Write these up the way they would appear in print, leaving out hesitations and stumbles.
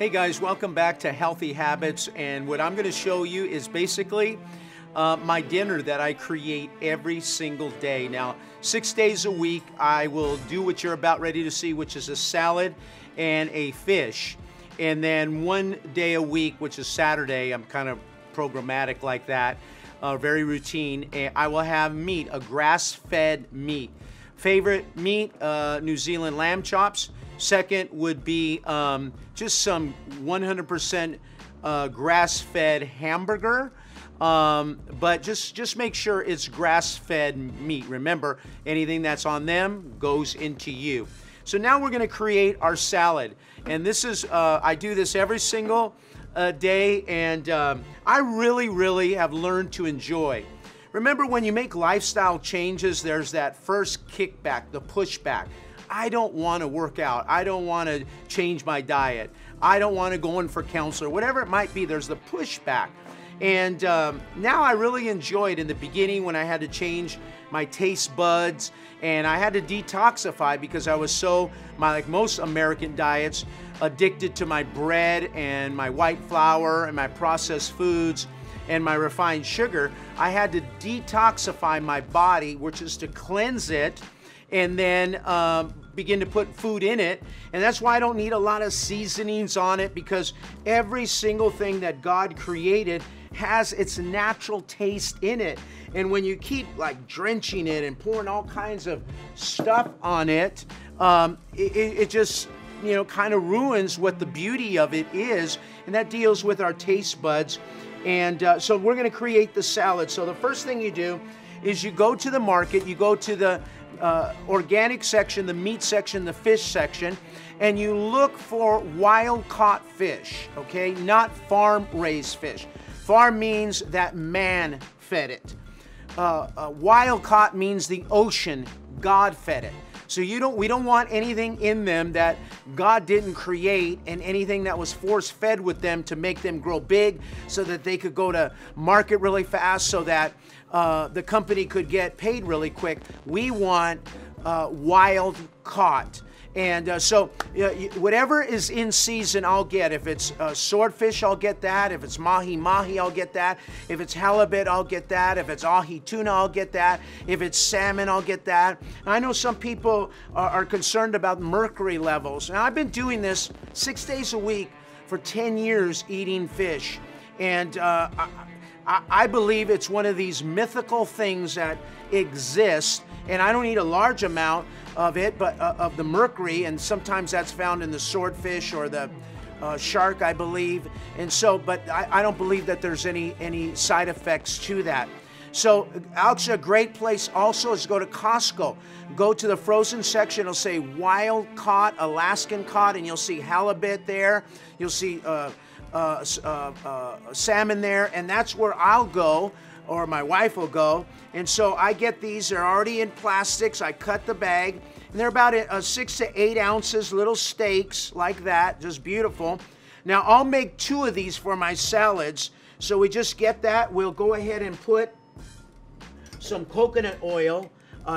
Hey guys, welcome back to Healthy Habits, and what I'm going to show you is basically my dinner that I create every single day. Now, 6 days a week, I will do what you're about ready to see, which is a salad and a fish. And then 1 day a week, which is Saturday, I'm kind of programmatic like that, very routine, and I will have meat, a grass-fed meat. Favorite meat, New Zealand lamb chops. Second would be just some 100% grass-fed hamburger, but just make sure it's grass-fed meat. Remember, anything that's on them goes into you. So now we're going to create our salad, and this is I do this every single day, and I really have learned to enjoy. Remember, when you make lifestyle changes, there's that first kickback, the pushback. I don't want to work out. I don't want to change my diet. I don't want to go in for counselor. Whatever it might be, there's the pushback. And now I really enjoy it. In the beginning, when I had to change my taste buds and I had to detoxify because I was so, like most American diets, addicted to my bread and my white flour and my processed foods and my refined sugar. I had to detoxify my body, which is to cleanse it and then begin to put food in it. And that's why I don't need a lot of seasonings on it, because every single thing that God created has its natural taste in it. And when you keep like drenching it and pouring all kinds of stuff on it, it just, you know, kind of ruins what the beauty of it is. And that deals with our taste buds. And so we're going to create the salad. So the first thing you do is you go to the market, you go to the organic section, the meat section, the fish section, and you look for wild-caught fish, okay? Not farm-raised fish. Farm means that man fed it. Wild-caught means the ocean, God fed it. So we don't want anything in them that God didn't create, and anything that was force-fed with them to make them grow big so that they could go to market really fast, so that the company could get paid really quick. We want wild caught. And so whatever is in season, I'll get. If it's swordfish, I'll get that. If it's mahi-mahi, I'll get that. If it's halibut, I'll get that. If it's ahi tuna, I'll get that. If it's salmon, I'll get that. And I know some people are concerned about mercury levels. And I've been doing this 6 days a week for 10 years, eating fish. And I believe it's one of these mythical things that exist, and I don't need a large amount of it, but of the mercury, and sometimes that's found in the swordfish or the shark, I believe. And so, but I don't believe that there's any side effects to that. So actually a great place also is to go to Costco. Go to the frozen section, it'll say wild caught, Alaskan caught, and you'll see halibut there. You'll see salmon there, and that's where I'll go, or my wife will go. And so I get these, they're already in plastics. I cut the bag, and they're about 6 to 8 ounces, little steaks like that, just beautiful. Now I'll make 2 of these for my salads. So we just get that. We'll go ahead and put some coconut oil.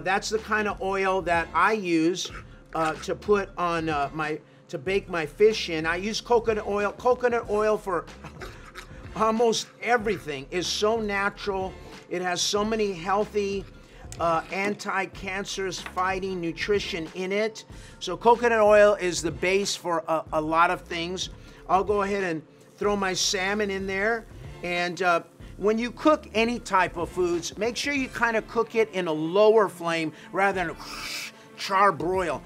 That's the kind of oil that I use to put on to bake my fish in. I use coconut oil. Coconut oil for almost everything is so natural. It has so many healthy anti-cancerous fighting nutrition in it. So coconut oil is the base for a lot of things. I'll go ahead and throw my salmon in there. And when you cook any type of foods, make sure you kind of cook it in a lower flame rather than char broil.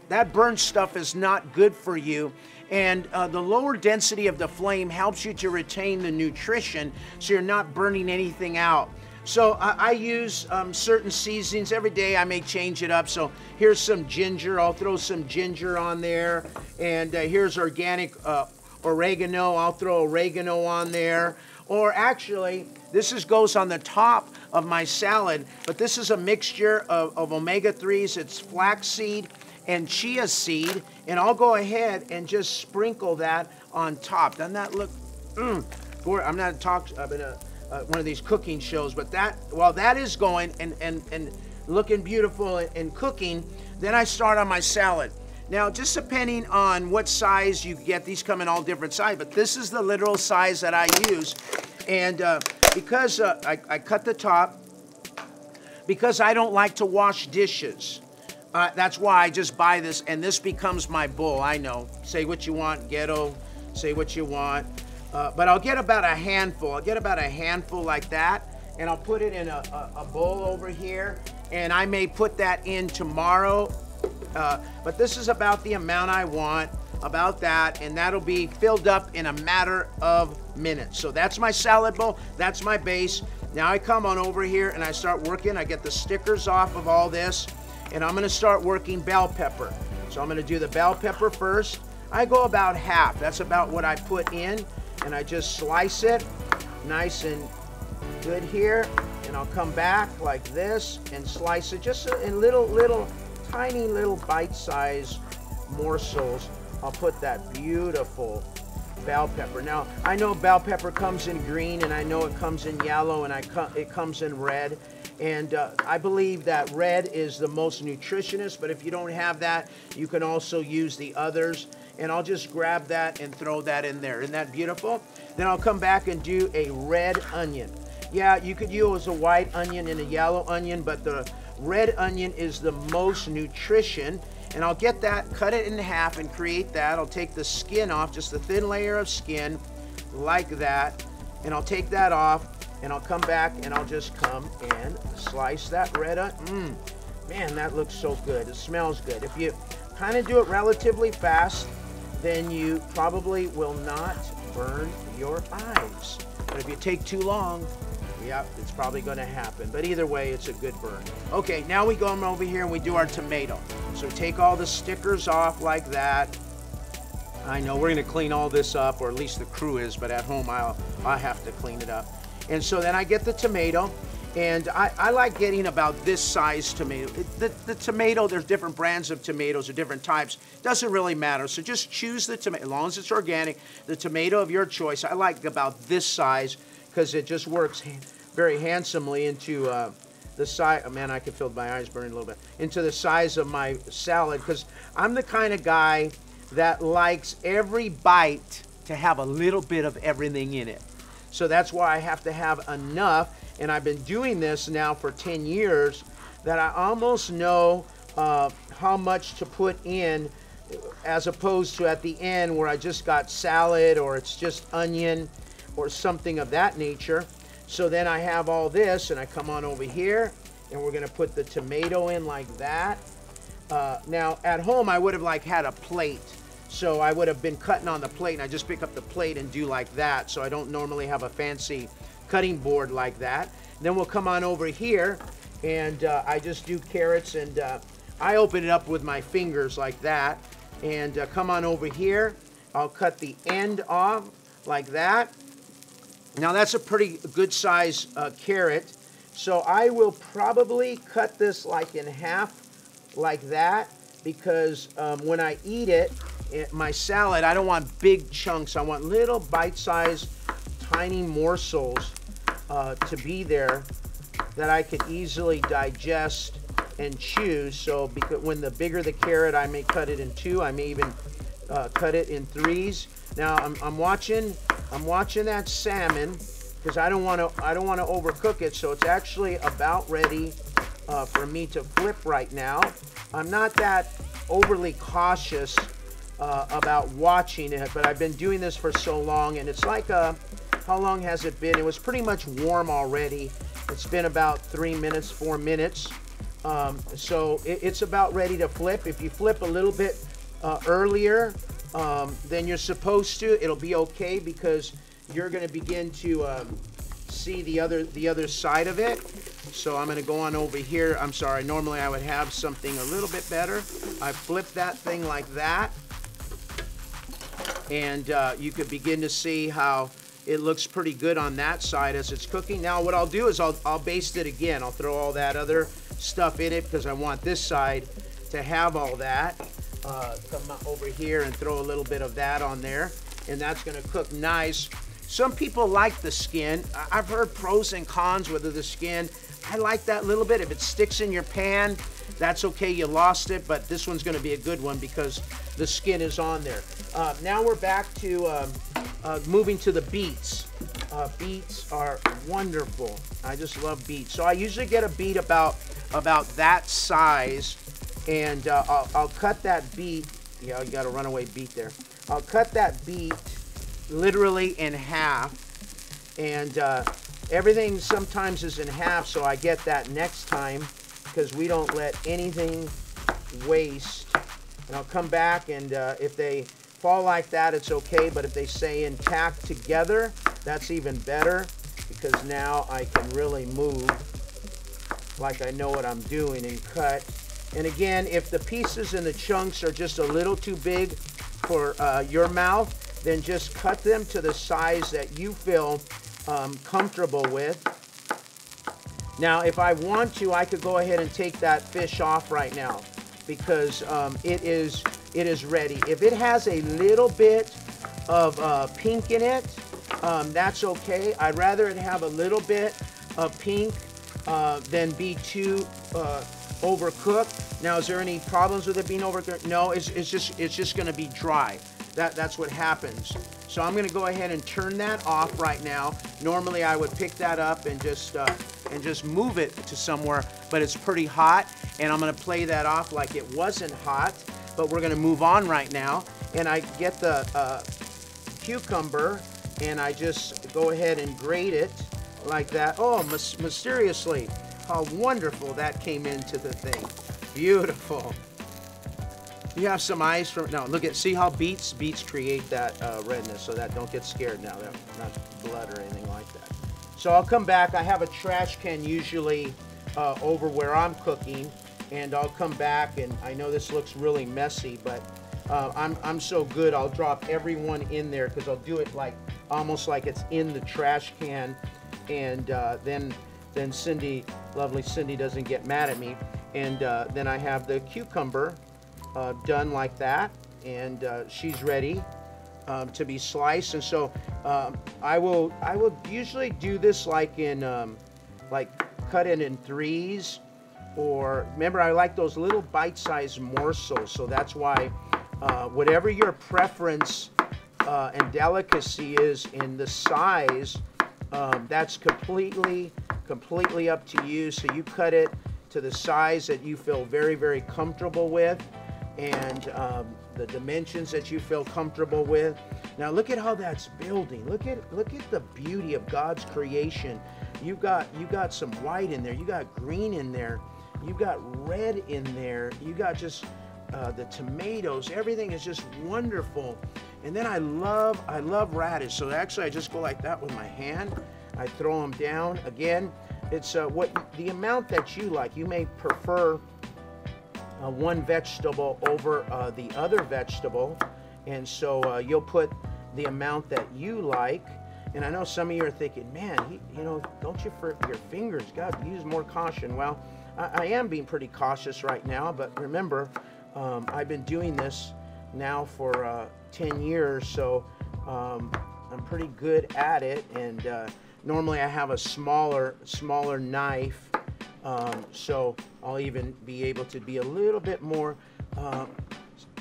That burnt stuff is not good for you. And the lower density of the flame helps you to retain the nutrition, so you're not burning anything out. So I use certain seasonings. Every day I may change it up. So here's some ginger. I'll throw some ginger on there. And here's organic oregano. I'll throw oregano on there. Or actually, this goes on the top of my salad, but this is a mixture of omega-3s. It's flaxseed and chia seed, and I'll go ahead and just sprinkle that on top. Doesn't that look, I'm not talking about one of these cooking shows, but while that is going and looking beautiful and cooking, then I start on my salad. Now, just depending on what size you get, these come in all different sizes, but this is the literal size that I use. And because I cut the top, because I don't like to wash dishes, that's why I just buy this, and this becomes my bowl. I know, say what you want, ghetto, say what you want. But I'll get about a handful. I'll get about a handful like that, and I'll put it in a bowl over here, and I may put that in tomorrow. But this is about the amount I want, about that, and that'll be filled up in a matter of minutes. So that's my salad bowl, that's my base. Now I come on over here and I start working. I get the stickers off of all this, and I'm gonna start working bell pepper. So I'm gonna do the bell pepper first. I go about half, that's about what I put in, and I just slice it nice and good here, and I'll come back like this and slice it just in little tiny little bite-sized morsels. I'll put that beautiful bell pepper. Now, I know bell pepper comes in green, and I know it comes in yellow, and it comes in red. And I believe that red is the most nutritious, but if you don't have that, you can also use the others. And I'll just grab that and throw that in there. Isn't that beautiful? Then I'll come back and do a red onion. Yeah, you could use a white onion and a yellow onion, but the red onion is the most nutrition. And I'll get that, cut it in half and create that. I'll take the skin off, just a thin layer of skin like that. And I'll take that off, and I'll come back and I'll just come and slice that red onion. Man, that looks so good. It smells good. If you kind of do it relatively fast, then you probably will not burn your eyes. But if you take too long, yeah, it's probably going to happen. But either way, it's a good burn. Okay, now we go over here and we do our tomato. So take all the stickers off like that. I know we're going to clean all this up, or at least the crew is, but at home I have to clean it up. And so then I get the tomato, and I like getting about this size tomato. The tomato, there's different brands of tomatoes or different types. Doesn't really matter. So just choose the tomato, as long as it's organic, the tomato of your choice. I like about this size because it just works very handsomely into the size. Oh, man, I can feel my eyes burning a little bit. Into the size of my salad, because I'm the kind of guy that likes every bite to have a little bit of everything in it. So that's why I have to have enough. And I've been doing this now for 10 years that I almost know how much to put in, as opposed to at the end where I just got salad or it's just onion or something of that nature. So then I have all this, and I come on over here, and we're gonna put the tomato in like that. Now at home I would have had a plate, so I would have been cutting on the plate, and I just pick up the plate and do like that. So I don't normally have a fancy cutting board like that. Then we'll come on over here, and I just do carrots, and I open it up with my fingers like that, and come on over here. I'll cut the end off like that. Now that's a pretty good size carrot. So I will probably cut this like in half like that, because when I eat it, my salad, I don't want big chunks. I want little bite-sized tiny morsels to be there that I could easily digest and chew. So because when the bigger the carrot, I may cut it in two. I may even cut it in threes. Now I'm watching that salmon, because I don't want to overcook it. So it's actually about ready for me to flip right now. I'm not that overly cautious about watching it, but I've been doing this for so long, and it's like how long has it been? It was pretty much warm already. It's been about 3 minutes, 4 minutes. So it's about ready to flip. If you flip a little bit earlier than you're supposed to, it'll be okay, because you're going to begin to see the other side of it. So I'm going to go on over here. I'm sorry, normally I would have something a little bit better. I flip that thing like that, and you could begin to see how it looks pretty good on that side as it's cooking. Now what I'll do is I'll baste it again. I'll throw all that other stuff in it, because I want this side to have all that. Come over here and throw a little bit of that on there, and that's going to cook nice. Some people like the skin. I've heard pros and cons with the skin. I like that little bit. If it sticks in your pan, That's okay, you lost it, but this one's gonna be a good one because the skin is on there. Now we're back to moving to the beets. Beets are wonderful. I just love beets. So I usually get a beet about that size, and I'll cut that beet. Yeah, you got a runaway beet there. I'll cut that beet literally in half, and everything sometimes is in half, so I get that next time because we don't let anything waste. And I'll come back, and if they fall like that, it's okay, but if they stay intact together, that's even better, because now I can really move like I know what I'm doing and cut. And again, if the pieces and the chunks are just a little too big for your mouth, then just cut them to the size that you feel comfortable with. Now, if I want to, I could go ahead and take that fish off right now, because it is ready. If it has a little bit of pink in it, that's okay. I'd rather it have a little bit of pink than be too overcooked. Now, is there any problems with it being overcooked? No, it's just going to be dry. That's what happens. So I'm going to go ahead and turn that off right now. Normally, I would pick that up and just move it to somewhere, but it's pretty hot, and I'm going to play that off like it wasn't hot. But we're going to move on right now, and I get the cucumber, and I just go ahead and grate it like that. Oh, mysteriously, how wonderful that came into the thing. Beautiful. You have some eyes from, no, look at, see how beets create that redness, so that don't get scared now. That's not blood or anything like that. So I'll come back. I have a trash can usually over where I'm cooking, and I'll come back, and I know this looks really messy, but I'm so good, I'll drop everyone in there, because I'll do it like almost like it's in the trash can, and then Cindy, lovely Cindy, doesn't get mad at me. And then I have the cucumber done like that, and she's ready to be sliced. And so I will usually do this like in like cut it in threes, or remember, I like those little bite-sized morsels, so that's why whatever your preference and delicacy is in the size, that's completely up to you. So you cut it to the size that you feel very, very comfortable with, and the dimensions that you feel comfortable with. Now look at how that's building. Look at the beauty of God's creation. You got some white in there. You got green in there. You got red in there. You got just the tomatoes. Everything is just wonderful. And then I love radish. So actually, I just go like that with my hand. I throw them down. Again, it's the amount that you like. You may prefer one vegetable over the other vegetable, and so you'll put the amount that you like. And I know some of you are thinking, man, don't you for your fingers, God, use more caution. Well, I am being pretty cautious right now, but remember, I've been doing this now for 10 years, so I'm pretty good at it. And normally I have a smaller knife, so I'll even be able to be a little bit more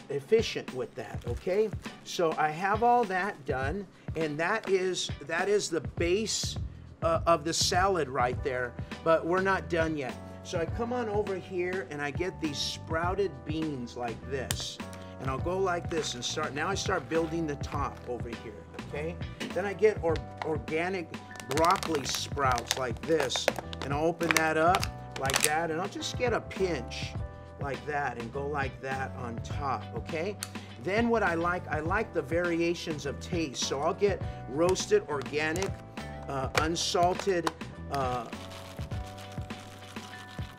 efficient with that. Okay, so I have all that done, and that is the base of the salad right there. But we're not done yet. So I come on over here, and I get these sprouted beans like this, and I'll go like this and I start building the top over here. Okay, then I get organic broccoli sprouts like this, and I'll open that up like that, and I'll just get a pinch like that and go like that on top. Okay, then what I like the variations of taste, so I'll get roasted organic unsalted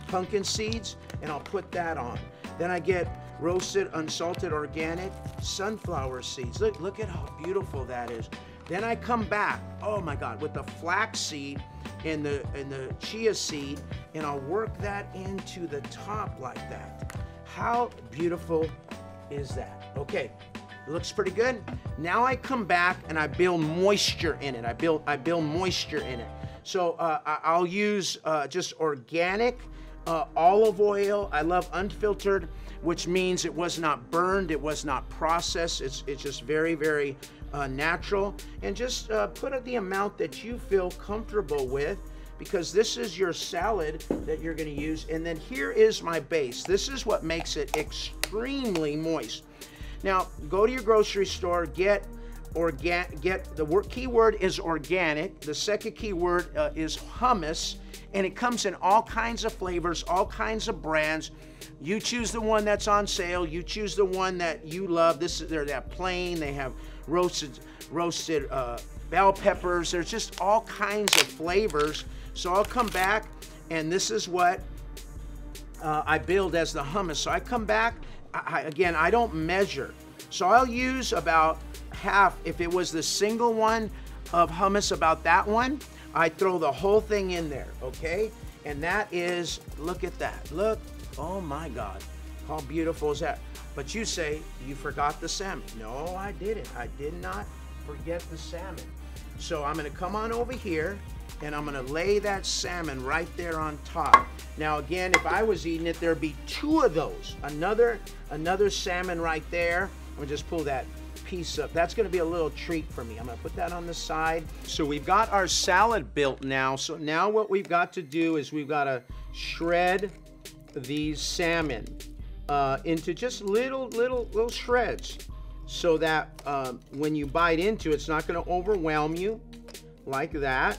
pumpkin seeds, and I'll put that on. Then I get roasted unsalted organic sunflower seeds. Look at how beautiful that is. Then I come back, oh my God, with the flax seed and the chia seed, and I'll work that into the top like that. How beautiful is that? Okay, looks pretty good. Now I come back and I build moisture in it. I build moisture in it. So I'll use just organic olive oil. I love unfiltered, which means it was not burned, it was not processed. It's just very, very natural. And just put the amount that you feel comfortable with, because this is your salad that you're going to use. And then here is my base. This is what makes it extremely moist. Now, go to your grocery store, get the key word is organic. The second key word is hummus, and it comes in all kinds of flavors, all kinds of brands. You choose the one that's on sale. You choose the one that you love. They're that plain. They have roasted bell peppers. There's just all kinds of flavors. So I'll come back, and this is what I build as the hummus. So I come back. Again, I don't measure. So I'll use about half. If it was the single one of hummus, about that one, I throw the whole thing in there, okay? And that is, look at that. Look, oh my God, how beautiful is that? But you say, you forgot the salmon. No, I didn't. I did not forget the salmon. So I'm gonna come on over here, and I'm gonna lay that salmon right there on top. Now again, if I was eating it, there'd be two of those. Another salmon right there. I'm gonna just pull that piece up. That's gonna be a little treat for me. I'm gonna put that on the side. So we've got our salad built now. So now what we've got to do is we've got to shred these salmon into just little shreds, so that when you bite into it, it's not gonna overwhelm you like that.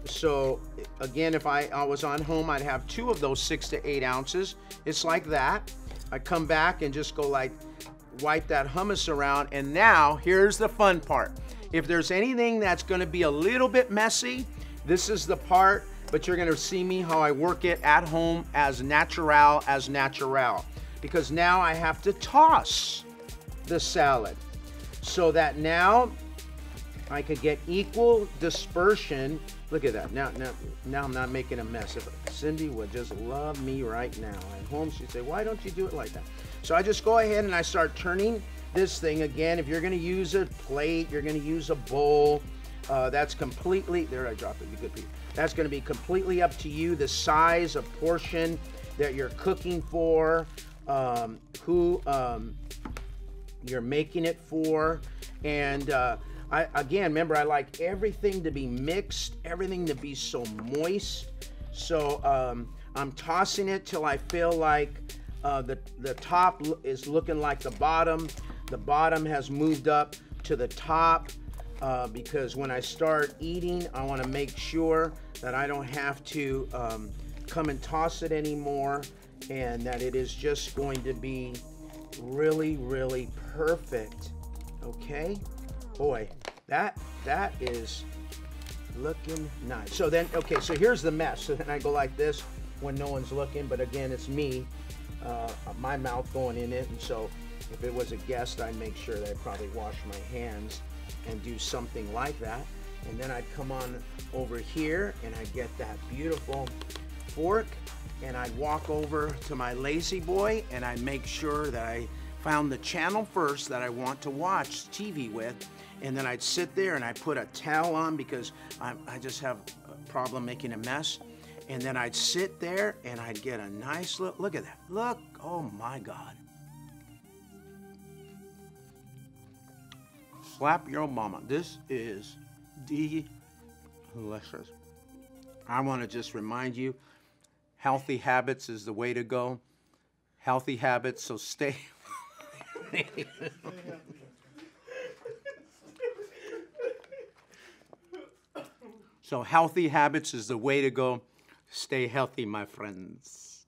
So again, if I was on home, I'd have 2 of those 6 to 8 ounces. It's like that. I come back and just go like, wipe that hummus around. And now here's the fun part. If there's anything that's going to be a little bit messy, this is the part, but you're going to see me how I work it at home as natural as natural. Because now I have to toss the salad so that now I could get equal dispersion. Look at that. Now I'm not making a mess. If Cindy would just love me right now. At home, she'd say, why don't you do it like that? So I just go ahead and I start turning this thing. Again, if you're going to use a plate, you're going to use a bowl, that's completely, there I dropped it, you good people. That's going to be completely up to you, the size of portion that you're cooking for, who you're making it for. And again, remember, I like everything to be mixed, everything to be so moist. So I'm tossing it till I feel like the top is looking like the bottom. The bottom has moved up to the top, because when I start eating, I want to make sure that I don't have to come and toss it anymore, and that it is just going to be really, really perfect. Okay, boy, that is looking nice. So then, okay, so here's the mess. So then I go like this when no one's looking, but again, it's me, my mouth going in it. And so if it was a guest, I'd make sure that I'd probably wash my hands and do something like that. And then I'd come on over here and I'd get that beautiful fork, and I'd walk over to my lazy boy and I'd make sure that I found the channel first that I want to watch TV with. And then I'd sit there and I'd put a towel on because I just have a problem making a mess. And then I'd sit there and I'd get a nice look at that. Look, oh my God. Slap your mama. This is delicious. I want to just remind you, healthy habits is the way to go. Healthy habits, so stay. So healthy habits is the way to go. Stay healthy, my friends.